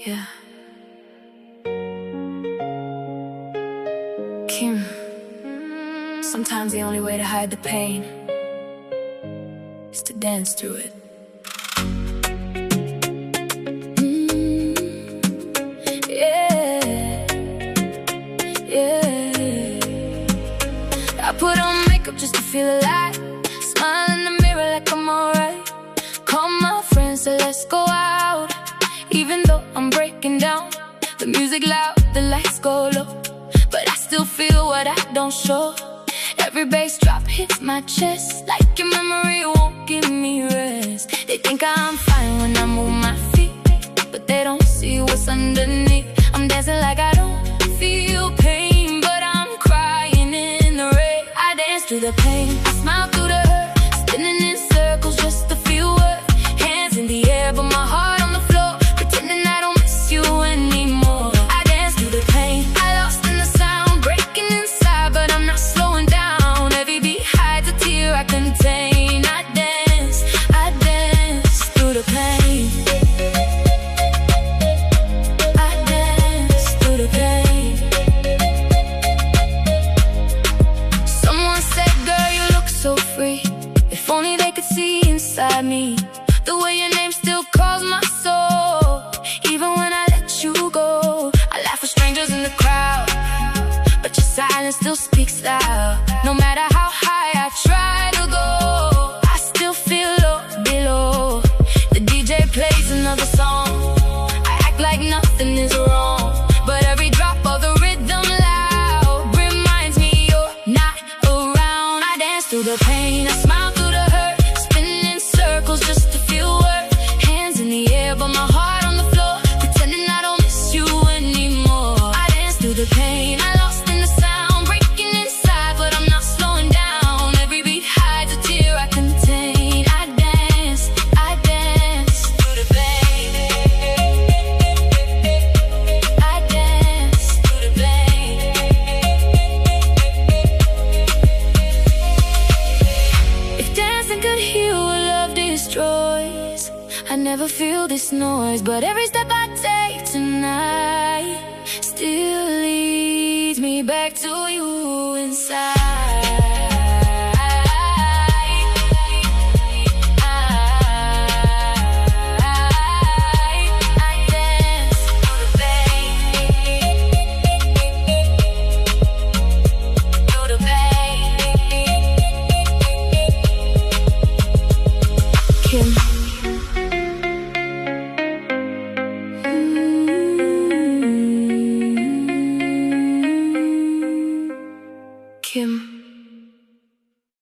Yeah. Kim. Sometimes the only way to hide the pain is to dance through it. Yeah. I put on makeup just to feel alive. Smile in the mirror like I'm alright. Call my friends, so let's go out. Even though I'm breaking down, the music loud, the lights go low, but I still feel what I don't show. Every bass drop hits my chest, like your memory won't give me rest. They think I'm fine when I move my feet, but they don't see what's underneath. I'm dancing like I don't feel pain, but I'm crying in the rain. I dance through the pain, I smile through the hurt, spinning in circles just to feel worth. Hands in the air, but my heart on the floor, pretending I don't miss you anymore. I dance through the pain, I lost in the sound, breaking inside, but I'm not slowing down. Every beat hides a tear I contain. I dance through the pain. I dance through the pain. Someone said, girl, you look so free. If only they could see inside me. The way your name still calls my soul, even when I let you go. I laugh with strangers in the crowd, but your silence still speaks loud. No matter how high I try to go, I still feel low below. The DJ plays another song, I act like nothing is wrong, but every drop of the rhythm loud reminds me you're not around. I dance through the pain, I smile through the hurt, spinning in circles just to feel worth. Hands in the air, but my heart on the floor, pretending I don't miss you anymore. I dance through the pain, I lost in the sound, breaking inside, but I'm not slowing down. Every beat hides a tear I contain. I dance through the pain. I dance through the pain. If dancing could heal what love destroys, I never feel this noise, but every step I take tonight still leads me back to you inside. I dance through the pain, through the pain. Kim. Kim.